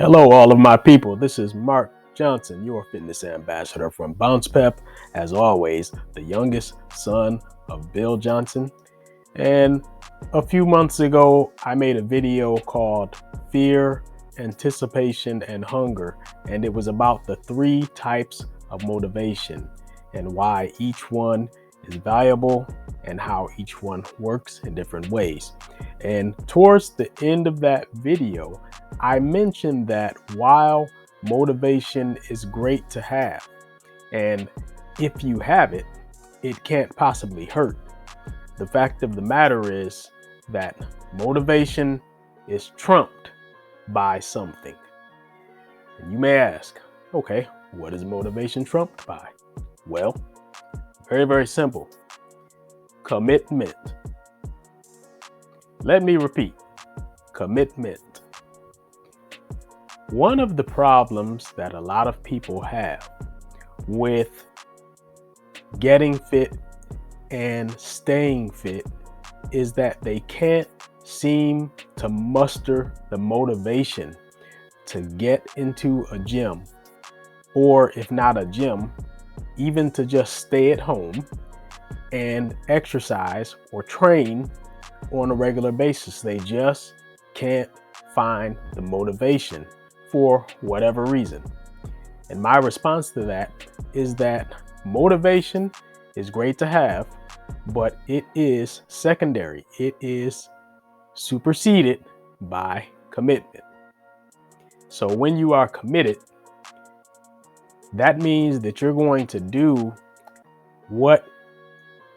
Hello, all of my people. This is Mark Johnson, your fitness ambassador from Bounce Pep. As always, the youngest son of Bill Johnson. And a few months ago, I made a video called Fear, Anticipation, and Hunger. And it was about the three types of motivation and why each one is valuable and how each one works in different ways. And towards the end of that video, I mentioned that while motivation is great to have, and if you have it, it can't possibly hurt. The fact of the matter is that motivation is trumped by something. And you may ask, okay, what is motivation trumped by? Well, very, very simple. Commitment. Let me repeat. Commitment. One of the problems that a lot of people have with getting fit and staying fit is that they can't seem to muster the motivation to get into a gym, or if not a gym, even to just stay at home and exercise or train on a regular basis. They just can't find the motivation for whatever reason. And my response to that is that motivation is great to have, but it is secondary. It is superseded by commitment. So when you are committed, that means that you're going to do what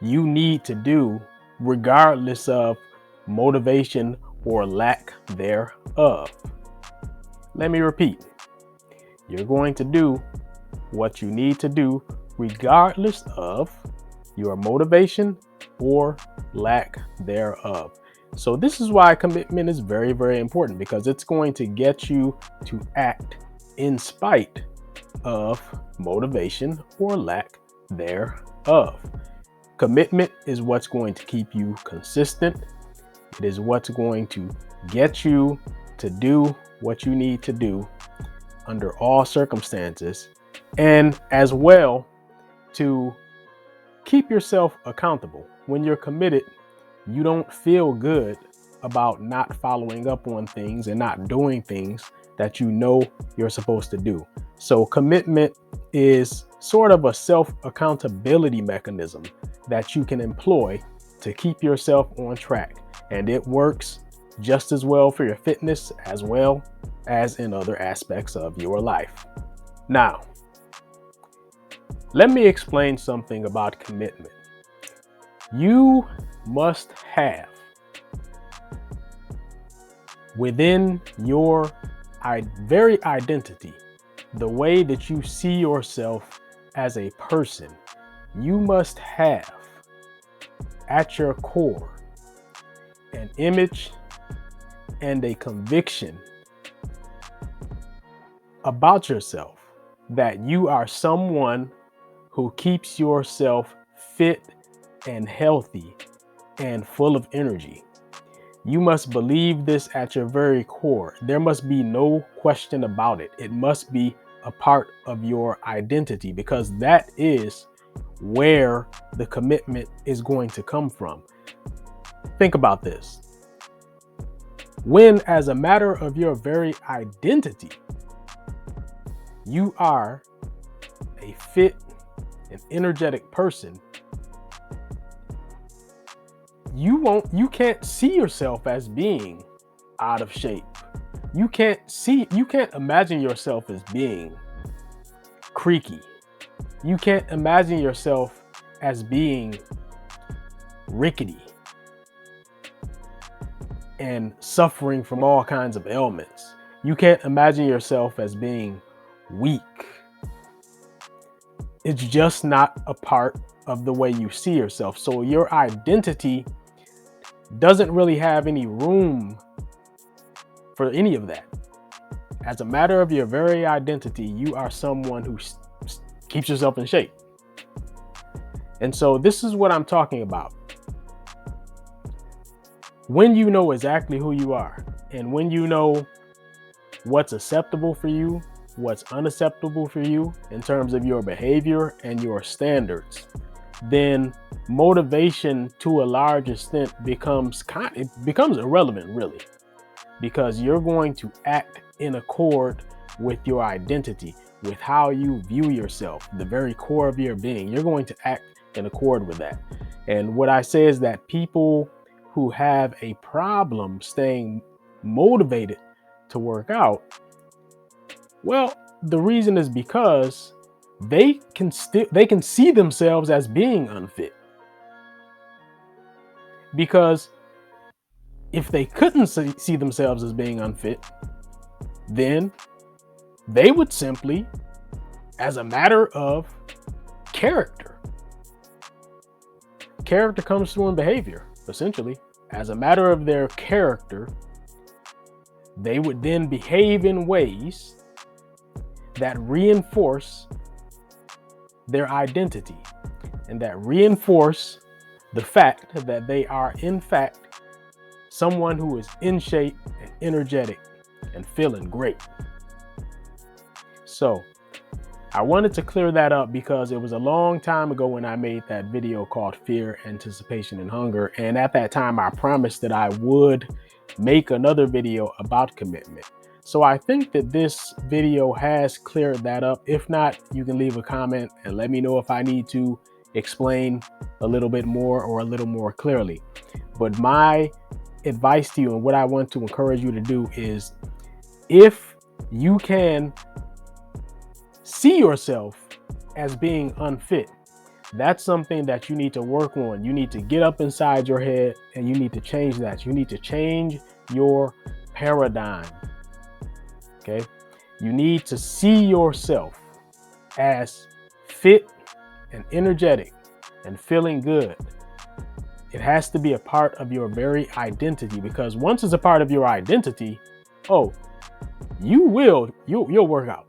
you need to do regardless of motivation or lack thereof. Let me repeat. You're going to do what you need to do regardless of your motivation or lack thereof. So this is why commitment is very, very important, because it's going to get you to act in spite of motivation or lack thereof. Commitment is what's going to keep you consistent. It is what's going to get you to do what you need to do under all circumstances, and as well to keep yourself accountable. When you're committed, you don't feel good about not following up on things and not doing things that you know you're supposed to do. So commitment is sort of a self-accountability mechanism that you can employ to keep yourself on track. And it works just as well for your fitness as well as in other aspects of your life. Now, let me explain something about commitment. You must have within your very identity, the way that you see yourself as a person, you must have at your core an image and a conviction about yourself that you are someone who keeps yourself fit and healthy and full of energy. You must believe this at your very core. There must be no question about it. It must be a part of your identity, because that is where the commitment is going to come from. Think about this. When, as a matter of your very identity, you are a fit and energetic person, you can't see yourself as being out of shape. You can't imagine yourself as being creaky. You can't imagine yourself as being rickety and suffering from all kinds of ailments. You can't imagine yourself as being weak. It's just not a part of the way you see yourself. So your identity doesn't really have any room for any of that. As a matter of your very identity, you are someone who keeps yourself in shape. And so this is what I'm talking about. When you know exactly who you are, and when you know what's acceptable for you, what's unacceptable for you in terms of your behavior and your standards, then motivation to a large extent becomes irrelevant, really, because you're going to act in accord with your identity, with how you view yourself, the very core of your being. You're going to act in accord with that. And what I say is that people who have a problem staying motivated to work out, well, the reason is because they can see themselves as being unfit. Because if they couldn't see themselves as being unfit, then they would simply, as a matter of character comes through in behavior, essentially. As a matter of their character, they would then behave in ways that reinforce their identity and that reinforce the fact that they are, in fact, someone who is in shape and energetic and feeling great. So I wanted to clear that up because it was a long time ago when I made that video called Fear, Anticipation, and Hunger. And at that time, I promised that I would make another video about commitment. So I think that this video has cleared that up. If not, you can leave a comment and let me know if I need to explain a little bit more or a little more clearly. But my advice to you and what I want to encourage you to do is, if you can see yourself as being unfit, that's something that you need to work on. You need to get up inside your head and you need to change that. You need to change your paradigm. Okay? You need to see yourself as fit and energetic and feeling good. It has to be a part of your very identity, because once it's a part of your identity, you'll work out.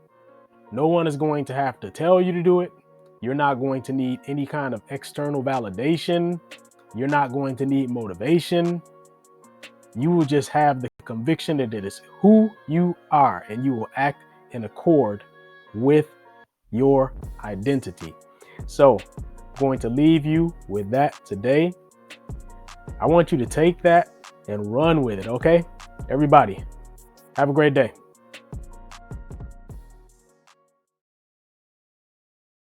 No one is going to have to tell you to do it. You're not going to need any kind of external validation. You're not going to need motivation. You will just have the conviction that it is who you are, and you will act in accord with your identity. So I'm going to leave you with that today. I want you to take that and run with it, okay? Everybody, have a great day.